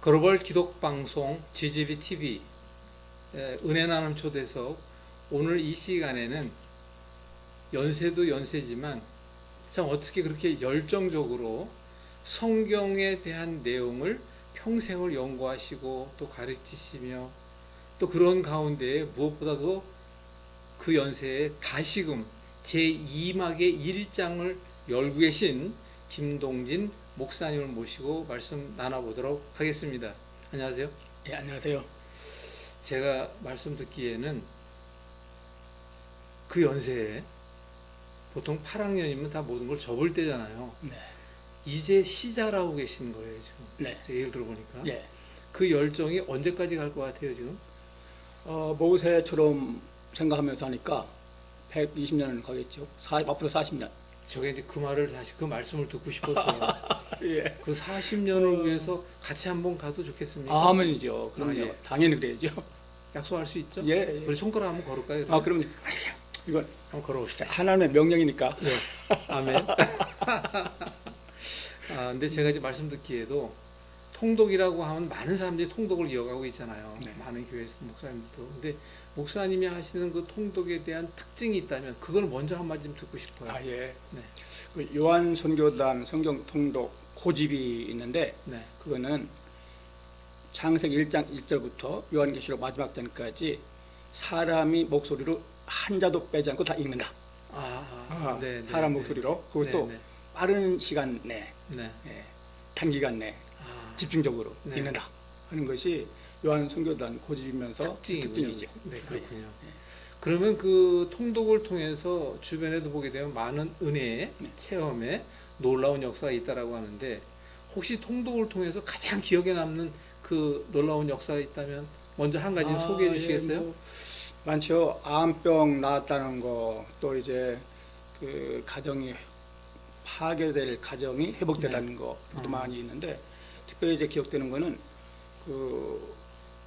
글로벌 기독방송 GGB TV 은혜 나눔 초대석, 오늘 이 시간에는 연세도 연세지만 참 어떻게 그렇게 열정적으로 성경에 대한 내용을 평생을 연구하시고 또 가르치시며 또 그런 가운데 무엇보다도 그 연세에 다시금 제2막의 1장을 열고 계신 김동진 목사님을 모시고 말씀 나눠보도록 하겠습니다. 안녕하세요. 예, 안녕하세요. 제가 말씀 듣기에는 그 연세에 보통 8학년이면 다 모든 걸 접을 때잖아요. 네. 이제 시작을 하고 계신 거예요, 지금. 네. 제가 얘기를 들어보니까. 예. 그 열정이 언제까지 갈 것 같아요, 지금? 모세처럼 생각하면서 하니까 120년은 가겠죠. 앞으로 40년. 저게 이제 그 말을 다시 그 말씀을 듣고 싶었어요. 예. 그 40년을 위해서 같이 한번 가도 좋겠습니까? 아멘이죠. 그럼요. 예. 당연히 그래야죠. 약속할 수 있죠? 예. 예. 우리 손가락 한번 걸을까요? 그럼요. 이건 한번 걸어봅시다. 하나님의 명령이니까. 네. 아멘. 근데 제가 이제 말씀 듣기에도 통독이라고 하면 많은 사람들이 통독을 이어가고 있잖아요. 네. 많은 교회에서 목사님들도. 근데 목사님이 하시는 그 통독에 대한 특징이 있다면 그걸 먼저 한마디 좀 듣고 싶어요. 예. 네. 그 요한 선교단 성경 통독 고집이 있는데 네. 그거는 창세기 1장 1절부터 요한계시록 마지막 장까지 사람이 목소리로 한 자도 빼지 않고 다 읽는다. 네, 네, 사람 네. 목소리로. 그것도 네, 네. 빠른 시간 내, 네. 단기간 내 집중적으로 네. 읽는다 하는 것이 요한 선교단 고집이면서 특징이죠. 네, 그렇군요. 그러면 그 통독을 통해서 주변에도 보게 되면 많은 은혜의 체험에 놀라운 역사가 있다라고 하는데, 혹시 통독을 통해서 가장 기억에 남는 그 놀라운 역사가 있다면 먼저 한 가지 소개해 주시겠어요? 많죠. 암병 나았다는 거, 또 이제 그 가정이 파괴될 가정이 회복되다는 것도 많이 있는데, 특별히 이제 기억되는 거는 그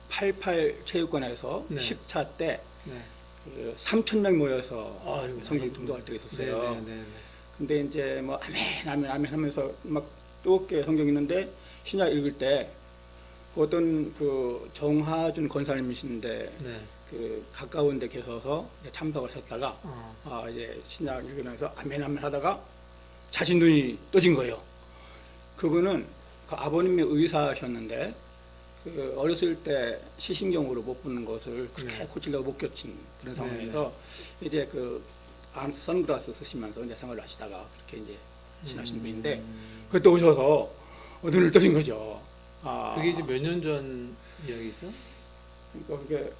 88 체육관에서 네. 10차 때 네. 그 3,000명 모여서 아이고, 성경 통독할 때가 있었어요. 네, 네, 네, 네. 근데 이제 뭐 아멘 아멘 아멘 하면서 막 뜨겁게 성경 읽는데 신약 읽을 때 어떤 그 정하준 권사님이신데 네. 그 가까운 데 계셔서 참석을 하셨다가 이제 신약 읽으면서 아멘 아멘 하다가 자신 눈이 떠진 거예요. 그분은 그 아버님이 의사셨는데 그 어렸을 때 시신경으로 못 보는 것을 그렇게 네. 고치려고 못 고친 그런 상황에서 이제 그 선글라스 쓰시면서 이제 생활을 하시다가 그렇게 이제 지나신 분인데 그때 오셔서 눈을 떠진 거죠. 그게 이제 몇 년 전 이야기죠? 그러니까 그게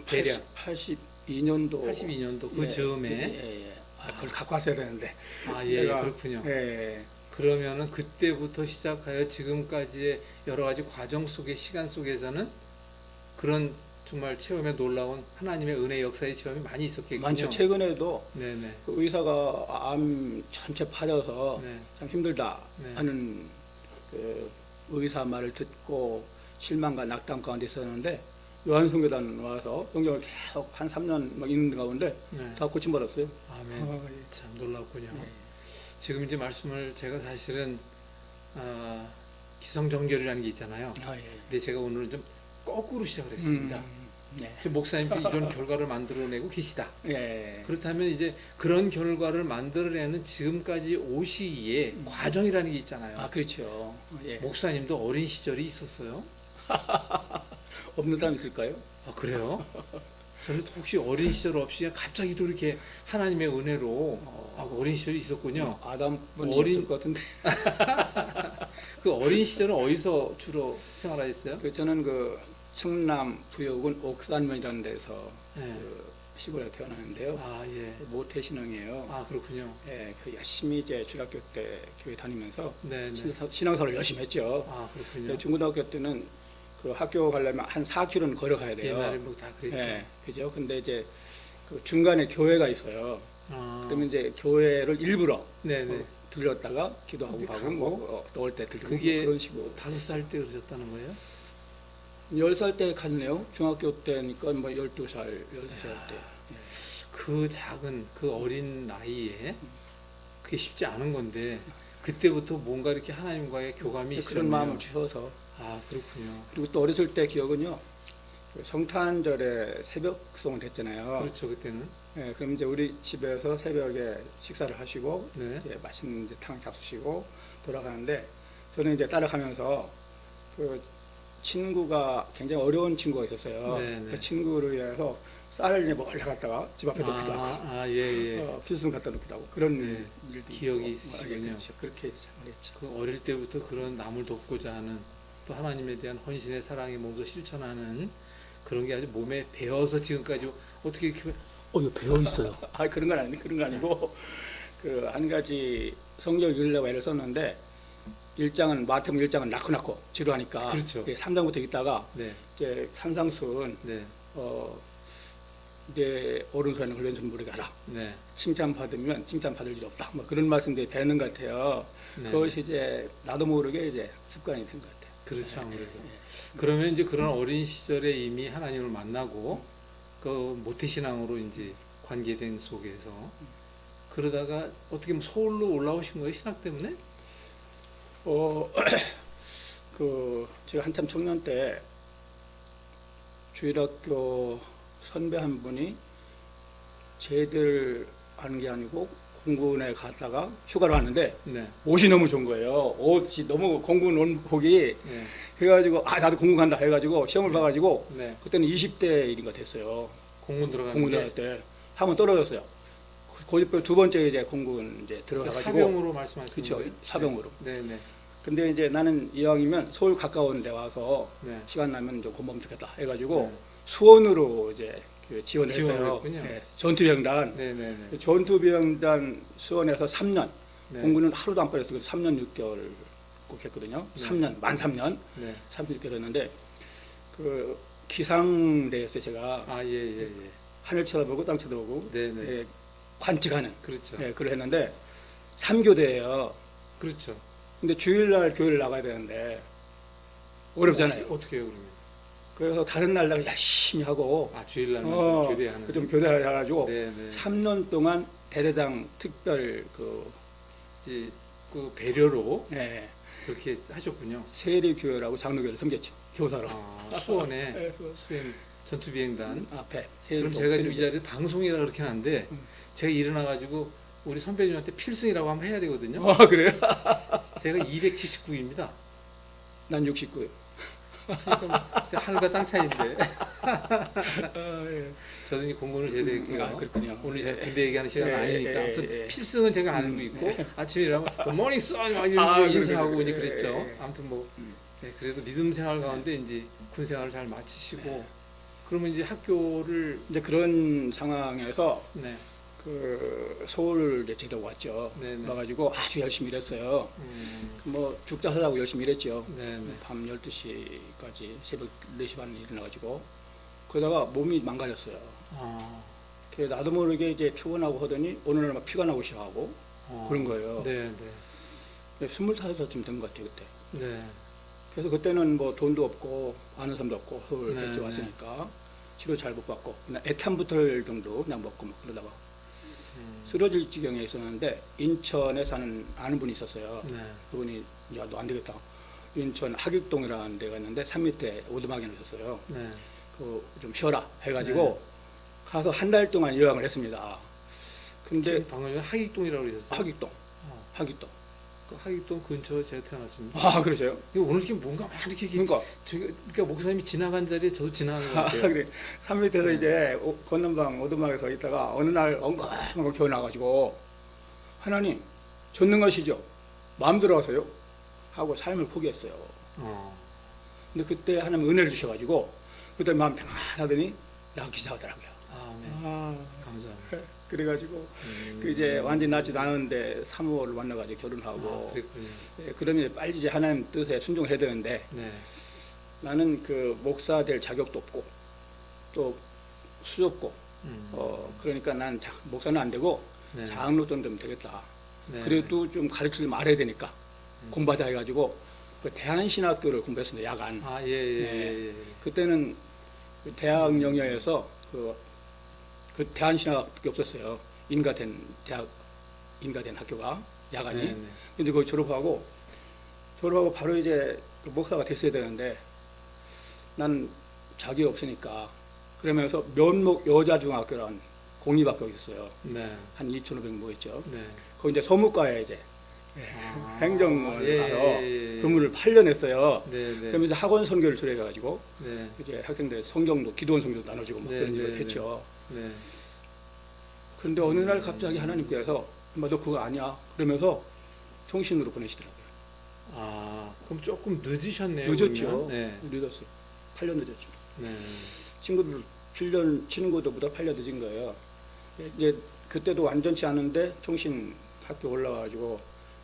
대략 82년도 82년도 그 즈음에. 그걸 갖고 왔어야 되는데. 그렇군요. 예. 그러면은 그때부터 시작하여 지금까지의 여러 가지 과정 속의 시간 속에서는 그런 정말 체험에 놀라운 하나님의 은혜 역사의 체험이 많이 있었겠군요. 많죠. 최근에도 네네. 그 의사가 암 전체 파려서 네. 참 힘들다 네. 하는 그 의사 말을 듣고 실망과 낙담 가운데 있었는데 요한성교단 와서 성경을 계속 한 3년 막 읽는 가운데 네. 다 고침받았어요. 아멘. 참 놀랍군요. 지금 이제 말씀을 제가 사실은 기성정결이라는 게 있잖아요. 근데 제가 오늘은 좀 거꾸로 시작을 했습니다. 지금 목사님께 이런 결과를 만들어내고 계시다. 그렇다면 이제 그런 결과를 만들어내는 지금까지 오시기에 과정이라는 게 있잖아요. 그렇죠. 목사님도 어린 시절이 있었어요? 없는 사람 있을까요? 그래요? 저는 혹시 어린 시절 없이 갑자기 또 이렇게 하나님의 은혜로 어린 시절이 있었군요. 아담분이 어린- 없을 것 같은데. 그 어린 시절은 어디서 주로 생활하셨어요? 저는 그 충남 부여군 옥산면이라는 데서 네. 그 시골에 태어났는데요. 예. 모태신앙이에요. 그렇군요. 그 열심히 이제 중학교 때 교회 다니면서 네, 네. 신앙생활을 열심히 했죠. 그렇군요. 중고등학교 때는 그 학교 가려면 한 4km는 걸어가야 돼요. 옛날에 뭐 다 그랬죠. 그죠? 근데 이제 그 중간에 교회가 있어요. 그러면 이제 교회를 일부러 네네. 들렸다가 기도하고 이제 가고 가고. 뭐 나올 때 들리고 그게 그런 식으로 5살 때 그러셨다는 거예요? 10살 때 갔네요. 중학교 때니까 뭐 12살, 12살 때. 그 작은 그 어린 나이에 그게 쉽지 않은 건데 그때부터 뭔가 이렇게 하나님과의 교감이 그런 있었네요. 마음을 주셔서. 아, 그렇군요. 그리고 또 어렸을 때 기억은요. 그 성탄절에 새벽송을 했잖아요. 그렇죠, 그때는. 예, 그럼 이제 우리 집에서 새벽에 식사를 하시고 네. 이제 맛있는 이제 탕 잡수시고 돌아가는데 저는 이제 따라가면서 그 친구가 굉장히 어려운 친구가 있었어요. 네, 네. 그 친구를 위해서 쌀을 이제 멀리 갖다가 집 앞에 놓기도 하고 예, 예. 필승 갖다 놓기도 하고 그런 네, 일도 기억이 있고. 있으시군요. 그렇죠. 그렇게 생활했죠. 그 어릴 때부터 그런 남을 돕고자 하는 또 하나님에 대한 헌신의 사랑의 몸소 실천하는 그런 게 아주 몸에 배어서 지금까지 어떻게 이렇게 이거 배어 있어요. 아 그런 건 아닌데 그런 거 아니고 그 한 가지 성경 읽으려고 애를 썼는데 마태복음 1장은 낳고 지루하니까 그렇죠. 3장부터 읽다가 네, 이제 산상수훈 네, 내 오른손에는 왼손 모르게 하라. 네, 칭찬받으면 칭찬받을 일 없다. 뭐 그런 말씀들이 배는 것 같아요. 네. 그것이 이제 나도 모르게 이제 습관이 된 것 같아요. 그렇죠, 아무래도. 그러면 이제 그런 어린 시절에 이미 하나님을 만나고 그 모태신앙으로 이제 관계된 속에서 그러다가 어떻게 보면 서울로 올라오신 거예요, 신학 때문에? 그 제가 한참 청년 때 주일학교 선배 한 분이 제대를 하는 게 아니고 공군에 갔다가 휴가를 왔는데 네, 옷이 너무 좋은 거예요. 옷이 너무 공군 원복이 네, 해가지고 나도 공군 간다 해가지고 시험을 봐가지고 네. 그때는 20대 일인가 됐어요. 공군 들어가는 공군 게 들어갈 때 한 번 떨어졌어요. 고집배 두 번째 이제 공군 이제 들어가가지고 사병으로 말씀하시는 그렇죠. 거예요? 사병으로. 네, 네, 근데 이제 나는 이왕이면 서울 가까운 데 와서 네. 시간 나면 좀 공부하면 좋겠다 해가지고 네. 수원으로 이제 그 지원을 지원을 했어요. 했군요. 네, 전투병단. 네, 네, 네. 그 전투병단 수원에서 3년. 네. 공군은 하루도 안 빠졌어요. 3년 6개월 꼭 했거든요. 네. 3년, 만 3년. 네. 36개월 했는데 그 기상대에서 제가 아, 예, 예, 예. 하늘 쳐다보고 땅 쳐다보고 네, 네. 예, 관측하는 그렇죠. 그걸 했는데 3교대예요. 그렇죠. 근데 주일날 교회를 나가야 되는데 어렵잖아요. 어떻게 해요, 그러면? 그래서 다른 날 내가 열심히 하고 아, 주일날만 좀 교대하는. 좀 교대를 해가지고 네, 네. 3년 동안 대대장 특별 이제 그 배려로 예, 그렇게 하셨군요. 세리교회라고 장로교회를 섬겼죠. 교사로. 아, 수원에 네, 수원. 수행 전투비행단. 앞에 그럼 제가 지금 이 자리에 방송이라 그렇게 하는데 제가 일어나가지고 우리 선배님한테 필승이라고 한번 해야 되거든요. 그래요? 제가 279입니다. 난 69. 그러니까 하늘과 땅 차이인데. 예. 저도 이제 공군을 제대했고요. 그렇군요. 오늘 제가 군대 얘기하는 시간은 예, 아니니까 예, 아무튼 예. 필승은 제가 알고 있고 아침에 일어나면 굿모닝 선 막 이렇게 아, 인사하고 그래, 이제 그래. 그랬죠. 예, 예. 아무튼 뭐 네, 그래도 믿음 생활 가운데 이제 군 생활을 잘 마치시고 그러면 이제 학교를 이제 그런 상황에서 네, 그 서울 이제 제대로 왔죠. 네네. 와가지고 아주 열심히 일했어요. 뭐 죽자 살자고 열심히 일했죠. 네네. 밤 12시까지 새벽 4시 반에 일어나가지고 그러다가 몸이 망가졌어요. 아, 그래서 나도 모르게 이제 피곤하고 하더니 어느 날 막 피가 나고 시작하고 그런 거예요. 네, 25살쯤 된 것 같아요 그때. 네, 그래서 그때는 뭐 돈도 없고 아는 사람도 없고 서울 네, 같이 네. 왔으니까 치료 잘 못 받고 그냥 에탄부터 정도 그냥 먹고 막 그러다가 쓰러질 지경에 있었는데 인천에 사는 아는 분이 있었어요. 네, 그분이 야 너 안 되겠다. 인천 하객동이라는 데가 있는데 산 밑에 오두막에 놓으셨어요. 네. 그 좀 쉬어라 해가지고 가서 한 달 동안 요양을 했습니다. 근데 지금 방금 전에 하익동이라고 그러셨어요? 하객동, 하객동. 그 하익동 근처에 제가 태어났습니다. 아 그러세요? 이거 오늘 이렇게 뭔가 막 이렇게 그러니까 그러니까 목사님이 지나간 자리에 저도 지나간 것 같아요. 그래. 산 밑에서 이제 건넌방 오두막에 서 있다가 어느 날 엉거하고 겨우 나가지고 하나님 전능하시죠? 마음대로 하세요? 하고 삶을 포기했어요. 근데 그때 하나님 은혜를 주셔가지고 그때 마음 평안하더니 나기 시작하더라고요. 아, 네. 감사합니다. 그래가지고 그 이제 완전 낫지도 않은데 3월을 만나가지고 결혼하고 그랬군요. 그러면 이제 빨리 이제 하나님 뜻에 순종해야 되는데 네. 나는 그 목사 될 자격도 없고 또 수줬고 그러니까 난 목사는 안 되고 네. 장로 정도 되면 되겠다. 네. 그래도 좀 가르치지 말아야 되니까 공부하자 해가지고 그 대한신학교를 공부했습니다. 야간. 아, 예, 예, 예, 예. 그때는 그 대학 영역에서 그 대한신학밖에 없었어요. 인가된 대학 인가된 학교가 야간이. 네, 네. 근데 거기 졸업하고 바로 이제 그 목사가 됐어야 되는데 난 자격이 없으니까 그러면서 면목 여자중학교라는 공립학교가 있었어요. 네. 한 2,500 모였죠. 네. 거기 이제 서무과에 이제 아, 행정을 가서 예. 근무를 8년 했어요. 네, 네. 그러면서 학원 선교를 수료해가지고 네. 이제 학생들 성경도 기도원 성경도 나눠주고 막 네, 그런 네, 일을 네. 했죠. 네. 그런데 어느 날 갑자기 하나님께서 엄마 너 그거 아니야 그러면서 총신으로 보내시더라고요. 아, 그럼 조금 늦으셨네요. 늦었죠. 그러면. 네. 늦었어요. 8년 늦었죠. 네. 친구들 7년 친구들보다 8년 늦은 거예요. 이제 그때도 완전치 않은데 총신 학교 올라가지고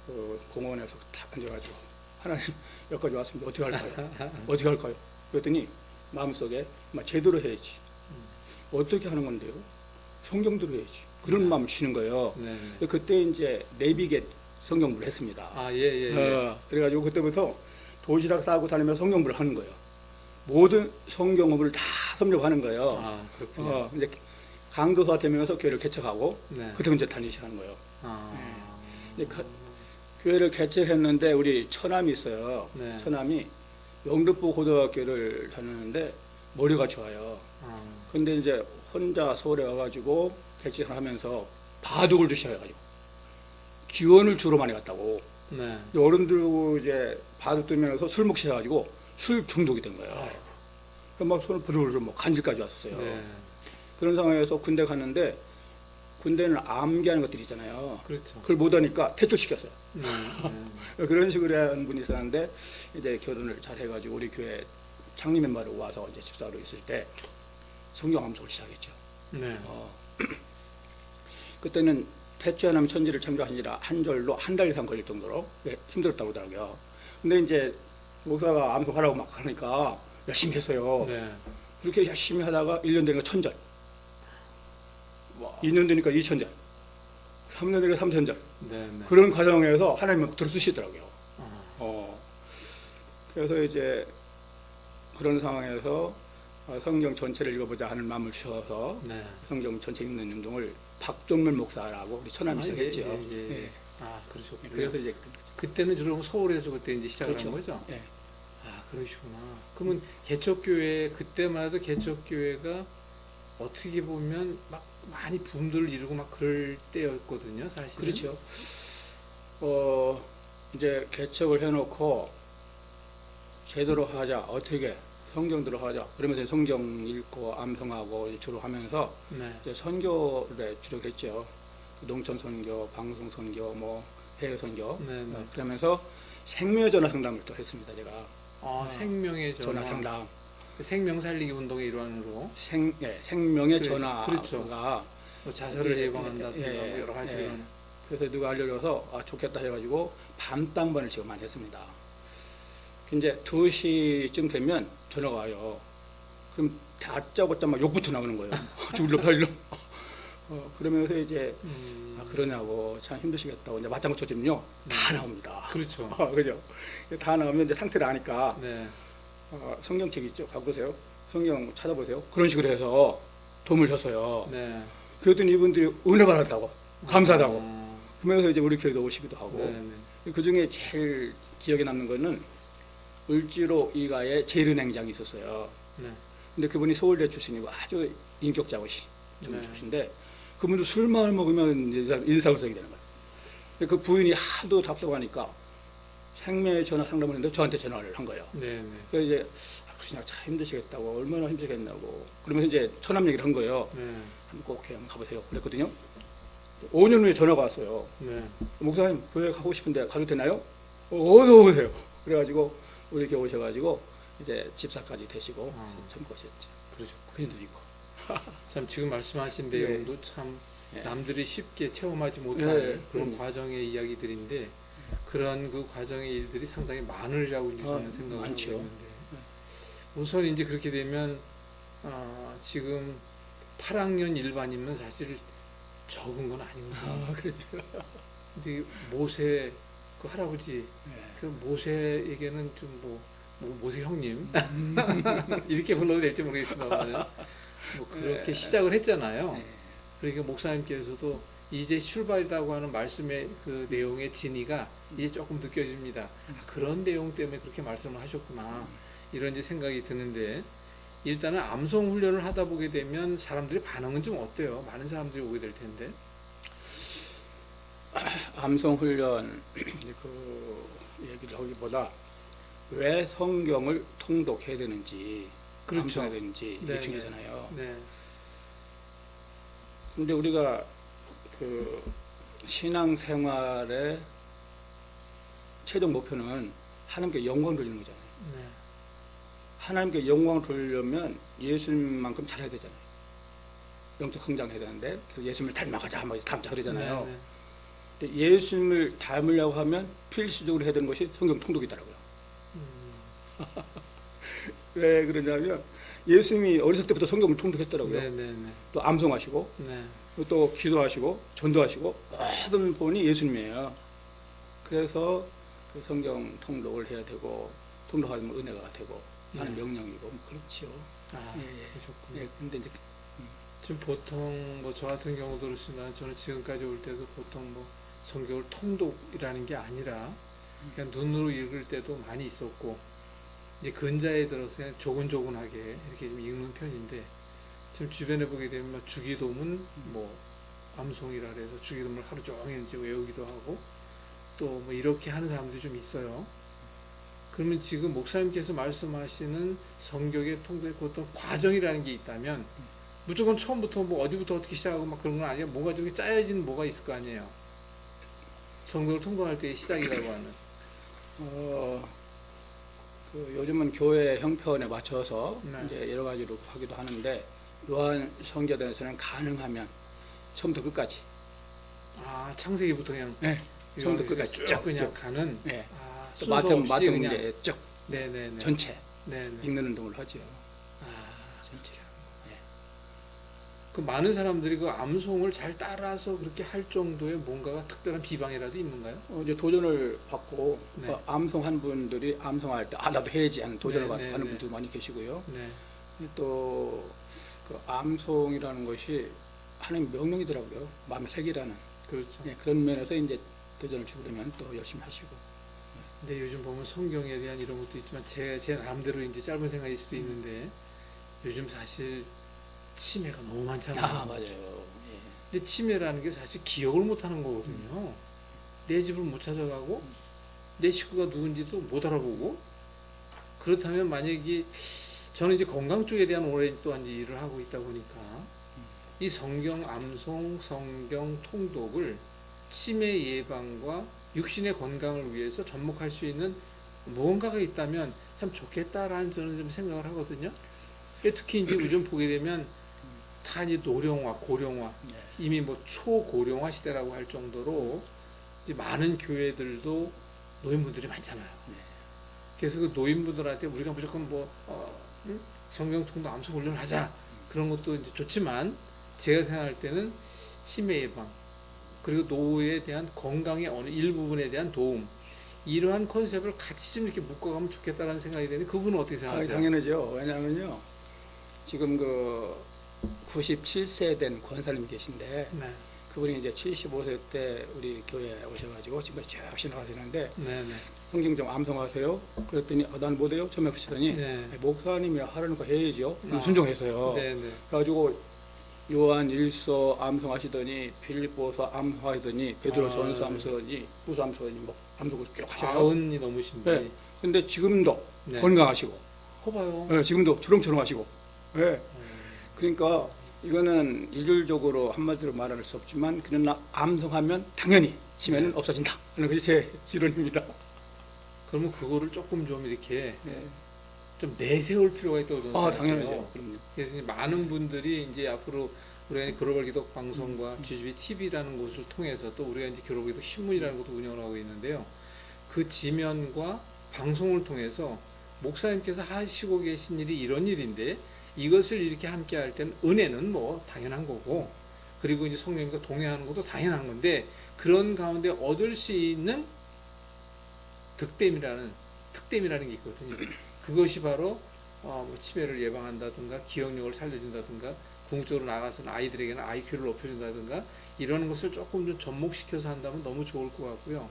그 공원에서 탁 앉아가지고 하나님 여기까지 왔습니다. 어떻게 할까요? 어떻게 할까요? 그랬더니 마음속에 제대로 해야지. 어떻게 하는 건데요? 성경대로 해야지. 그런 마음 쉬는 거예요. 네. 그때 이제 네비겟 성경부를 했습니다. 아, 예, 예, 예. 그래가지고 그때부터 도시락 싸고 다니면서 성경부를 하는 거예요. 모든 성경어를 다 섭렵하는 거예요. 아, 그렇군요. 이제 강도사 되면서 교회를 개척하고 네. 그때 이제 다니시 하는 거예요. 아. 이제 교회를 개척했는데 우리 처남이 있어요. 네. 처남이 영등포 고등학교를 다녔는데 머리가 좋아요. 아. 근데 이제 혼자 서울에 와가지고 개척을 하면서 바둑을 주셔가지고 기원을 주로 많이 갔다고. 네. 어른들고 이제 바둑 두면서 술 먹으셔가지고 술 중독이 된 거예요. 아이고. 그막 손을 부들부들 뭐 간질까지 왔었어요. 네. 그런 상황에서 군대 갔는데 군대는 암기하는 것들이 있잖아요. 그렇죠. 그걸 못하니까 퇴출시켰어요. 네. 네. 그런 식으로 한 분이 있었는데 이제 결혼을 잘 해가지고 우리 교회 창립 멤버로 와서 이제 집사로 있을 때 성경 암송을 시작했죠. 네. 그때는 태초하나님 천지를 창조하시니라 한 절로 한 달 이상 걸릴 정도로 힘들었다고 하더라고요. 근데 이제 목사가 암송하라고 막 하니까 열심히 했어요. 네. 그렇게 열심히 하다가 1년 되니까 1000절, 2년 되니까 2000절, 3년 되니까 3000절. 네. 네. 그런 과정에서 하나님은 막 들어쓰시더라고요. 아. 그래서 이제 그런 상황에서 성경 전체를 읽어보자 하는 마음을 주셔서 네. 성경 전체 읽는 운동을 박종면 목사라고 우리 처남이 아, 시작했죠. 예. 아, 그러셨군요. 그래서 이제 그때는 주로 서울에서 그때 이제 시작을 그렇죠. 한 거죠? 예. 아, 그러시구나. 그러면 개척교회 그때만 해도 개척교회가 어떻게 보면 막 많이 붐들을 이루고 막 그럴 때였거든요, 사실. 그렇죠. 이제 개척을 해놓고 제대로 하자. 어떻게 성경대로 하자. 그러면서 성경 읽고 암송하고 주로 하면서 네. 이제 선교를 주로 했죠. 농촌 선교, 방송 선교, 뭐 해외 선교. 네, 네. 그러면서 생명 전화 상담을 또 했습니다. 제가 아, 생명의 전화. 전화 상담. 생명 살리기 운동의 일환으로 생명의 그렇죠. 전화가 그렇죠. 뭐 자살을 예, 예방한다든가 예, 뭐 여러 가지 예. 이런. 그래서 누가 알려줘서 좋겠다 해가지고 밤땅반을 지금 많이 했습니다. 이제 2시쯤 되면 전화가 와요. 그럼 다짜고짜 막 욕부터 나오는 거예요. 죽을러 살려. 그러면서 이제 그러냐고 참 힘드시겠다고 이제 맞장구 쳐주면요 다 나옵니다. 그렇죠. 그죠? 다 나오면 이제 상태를 아니까 네. 성경책 있죠? 갖고 오세요. 성경 찾아보세요. 그런 식으로 해서 도움을 줬어요. 네. 그랬더니 이분들이 은혜 받았다고 감사하다고. 아, 그러면서 이제 우리 교회도 오시기도 하고. 네, 네. 그 중에 제일 기억에 남는 거는 을지로 이가에 재른행장이 있었어요. 네. 근데 그분이 서울대 출신이고 아주 인격자고시 네. 출신인데 그분도 술만 먹으면 인사구석이 되는 거예요. 근데 그 부인이 하도 답답하니까 생명의 전화 상담을 했는데 저한테 전화를 한 거예요. 네, 네. 그래서 이제 그러시냐 참 힘드시겠다고 얼마나 힘드시겠냐고 그러면서 이제 처남 얘기를 한 거예요. 네. 한번 꼭 한번 가보세요. 그랬거든요. 5년 후에 전화가 왔어요. 네. 목사님 교회 가고 싶은데 가도 되나요? 어서 오세요. 그래가지고 우리 교회 오셔가지고 이제 집사까지 되시고 참 고셨죠. 그렇죠. 그림도 있고. 참 지금 말씀하신 네. 내용도 참 네. 남들이 쉽게 체험하지 못한 네. 그런 과정의 이야기들인데 그런 그 과정의 일들이 상당히 많으리라고 이제 저는 생각을 하고 많죠. 있는데 우선 이제 그렇게 되면 지금 8학년 일반이면 사실 적은 건 아니거든요. 그렇죠. 근데 모세 그 할아버지 네. 그 모세에게는 좀 뭐 모세 형님 이렇게 불러도 될지 모르겠지만 뭐 그렇게 네. 시작을 했잖아요. 네. 그러니까 목사님께서도 이제 출발이라고 하는 말씀의 그 내용의 진위가 이제 조금 느껴집니다. 아, 그런 내용 때문에 그렇게 말씀을 하셨구나. 이런 이제 생각이 드는데 일단은 암송 훈련을 하다 보게 되면 사람들의 반응은 좀 어때요? 많은 사람들이 오게 될 텐데. 암송 훈련 그 얘기를 하기보다 왜 성경을 통독해야 되는지, 그렇죠. 암송해야 되는지 네, 이게 중요하잖아요. 네. 근데 우리가 그 신앙생활의 최종 목표는 하나님께 영광을 돌리는 거잖아요. 네. 하나님께 영광을 돌리려면 예수님만큼 잘해야 되잖아요. 영적 성장해야 되는데 예수님을 닮아가자 막 닮자 그러잖아요. 네, 네. 근데 예수님을 닮으려고 하면 필수적으로 해야 되는 것이 성경 통독이더라고요. 왜 그러냐면 예수님이 어렸을 때부터 성경을 통독했더라고요. 네, 네, 네. 또 암송하시고 네. 또 기도하시고 전도하시고 모든 분이 예수님이에요. 그래서 그 성경 통독을 해야 되고 통독하면 은혜가 되고 하는 네. 명령이고 그렇지요. 아, 예, 예. 그러셨군요. 예, 근데 이제 지금 보통 뭐 저 같은 경우도 그렇지만 저는 지금까지 올 때도 보통 뭐 성경을 통독이라는 게 아니라 그냥 눈으로 읽을 때도 많이 있었고 이제 근자에 들어서 그냥 조근조근하게 이렇게 좀 읽는 편인데 지금 주변에 보게 되면 뭐 주기도문 뭐 암송이라 해서 주기도문을 하루 종일 이제 외우기도 하고 또 뭐 이렇게 하는 사람들이 좀 있어요. 그러면 지금 목사님께서 말씀하시는 성경의 통독의 그 어떤 과정이라는 게 있다면 무조건 처음부터 뭐 어디부터 어떻게 시작하고 막 그런 건 아니에요. 뭔가 좀 짜여진 뭐가 있을 거 아니에요. 성경을 통독할 때의 시작이라고 하는. 그 요즘은 교회 형편에 맞춰서 네. 이제 여러 가지로 하기도 하는데 요한 성경에서는 가능하면 처음부터 끝까지 아, 창세기부터 그냥 네. 처음부터 끝까지 쭉 그냥 가는. 네. 아, 또 순서 없이 마태복음 그냥. 이제 쭉 네네네. 전체 네네. 읽는 운동을 하죠. 아, 전체. 네. 그 많은 사람들이 그 암송을 잘 따라서 그렇게 할 정도의 뭔가가 특별한 비방이라도 있는가요? 이제 도전을 받고 네. 그 암송한 분들이 암송할 때 나도 해야지 하는 도전을 네, 네, 하는 네. 분들 많이 계시고요. 네. 또 그 암송이라는 것이 하나님 명령이더라고요. 마음의 색이라는 그렇죠. 그런 면에서 이제 도전을 주려면 또 열심히 하시고. 근데 요즘 보면 성경에 대한 이런 것도 있지만 제 나름대로 이제 짧은 생각일 수도 있는데 요즘 사실 치매가 너무 많잖아요. 맞아요. 예. 근데 치매라는 게 사실 기억을 못 하는 거거든요. 내 집을 못 찾아가고 내 식구가 누군지도 못 알아보고 그렇다면 만약에 저는 이제 건강 쪽에 대한 오래 또한 이제 일을 하고 있다 보니까 이 성경 암송, 성경 통독을 치매 예방과 육신의 건강을 위해서 접목할 수 있는 무언가가 있다면 참 좋겠다라는 저는 좀 생각을 하거든요. 특히 이제 요즘 보게 되면 다 이제 노령화, 고령화, 이미 뭐 초고령화 시대라고 할 정도로 이제 많은 교회들도 노인분들이 많잖아요. 그래서 그 노인분들한테 우리가 무조건 뭐 성경 통독 암송 훈련을 하자 그런 것도 이제 좋지만 제가 생각할 때는 치매 예방 그리고 노후에 대한 건강의 어느 일부분에 대한 도움 이러한 컨셉을 같이 좀 이렇게 묶어가면 좋겠다라는 생각이 드는데 그분은 어떻게 생각하세요? 당연하죠. 왜냐하면요 지금 그 97세 된 권사님 계신데 네, 그분이 이제 75세 때 우리 교회에 오셔가지고 지금 쭉 신앙하시는데 네, 네, 성경 좀 암송하세요. 그랬더니 난 못해요. 처음에 하시더니 네. 목사님이 하라는 거 해야죠. 아. 순종해서요. 네, 네. 그래가지고 요한 1서 암송하시더니 빌립보서 암송하시더니 베드로 전서 암송하더니 후서 암송하더니 뭐 암송을 쭉 하셔요. 40이 넘으신 분이. 네. 근데 지금도 네. 건강하시고 커봐요. 네, 지금도 초롱초롱 하시고 네. 그러니까 이거는 일률적으로 한마디로 말할 수 없지만 그러나 암송하면 당연히 치매는 네. 없어진다. 그런 것이 제 지론입니다. 그러면 그거를 조금 좀 이렇게 네. 좀 내세울 필요가 있다고 저는 생각해요. 당연하죠. 그럼요. 그래서 이제 많은 분들이 이제 앞으로 우리가 글로벌 기독 방송과 GGB TV라는 곳을 통해서 또 우리가 이제 글로벌 기독 신문이라는 것도 운영을 하고 있는데요. 그 지면과 방송을 통해서 목사님께서 하시고 계신 일이 이런 일인데 이것을 이렇게 함께 할 때는 은혜는 뭐 당연한 거고 그리고 이제 성령님과 동행하는 것도 당연한 건데 그런 가운데 얻을 수 있는 특됨이라는 게 있거든요. 그것이 바로 뭐 치매를 예방한다든가 기억력을 살려준다든가 궁극적으로 나가서는 아이들에게는 IQ를 높여준다든가 이런 것을 조금 좀 접목시켜서 한다면 너무 좋을 것 같고요.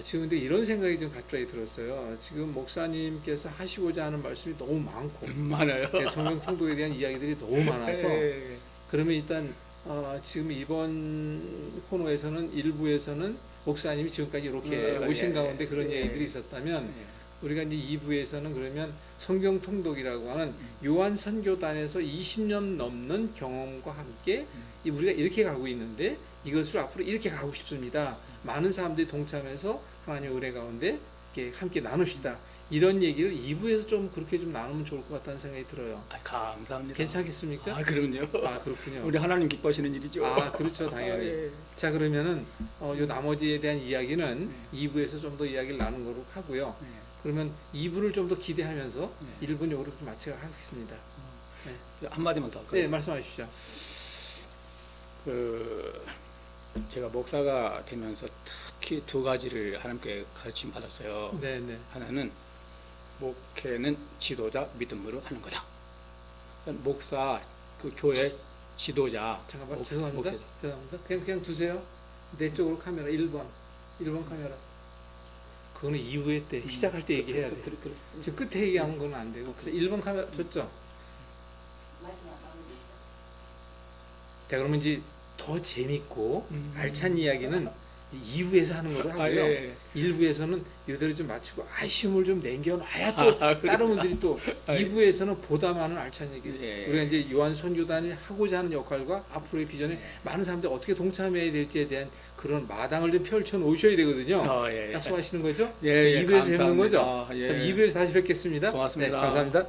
지금 근데 이런 생각이 좀 갑자기 들었어요. 지금 목사님께서 하시고자 하는 말씀이 너무 많고 많아요. 성경 통독에 대한 이야기들이 너무 많아서 예. 그러면 일단 지금 이번 코너에서는 일부에서는 목사님이 지금까지 이렇게 오신 가운데 그런 얘기들이 있었다면 우리가 이제 2부에서는 그러면 성경 통독이라고 하는 요한 선교단에서 20년 넘는 경험과 함께 우리가 이렇게 가고 있는데 이것을 앞으로 이렇게 가고 싶습니다. 많은 사람들이 동참해서 하나님의 은혜 가운데 이렇게 함께 나눕시다. 이런 얘기를 2부에서 좀 그렇게 좀 나누면 좋을 것 같다는 생각이 들어요. 감사합니다. 괜찮겠습니까? 그럼요. 그렇군요. 우리 하나님 기뻐하시는 일이죠. 그렇죠. 당연히. 예. 자, 그러면은 요 나머지에 대한 이야기는 2부에서 좀 더 이야기를 나누는 거로 하고요. 그러면 2부를 좀 더 기대하면서 1부는 요로 마치도록 하겠습니다. 한마디만 더 할까요? 네, 말씀하십시오. 제가 목사가 되면서 특히 두 가지를 하나님께 가르침 받았어요. 네네. 하나는 목회는 지도자 믿음으로 하는 거다. 목사 그 교회 지도자. 잠깐만 죄송합니다. 죄송합니다. 그냥 두세요. 내 쪽으로 카메라 1번 카메라. 그거는 이후에 때 시작할 때 얘기해야 돼. 지금 끝에 얘기하는 건 안 되고. 1번 카메라 줬죠. 자, 그러면 이제 더 재밌고 알찬 이야기는 2부에서 하는 거로 하고요. 1부에서는 이대로 좀 맞추고 아쉬움을 좀 남겨놔야 또 다른 분들이 또 2부에서는 보다 많은 알찬 얘기. 우리가 이제 요한 선교단이 하고자 하는 역할과 앞으로의 비전에 많은 사람들이 어떻게 동참해야 될지에 대한 그런 마당을 좀 펼쳐 놓으셔야 되거든요. 약속하시는 거죠? 2부에서 뵙는 거죠? 2부에서 다시 뵙겠습니다. 고맙습니다. 네, 감사합니다.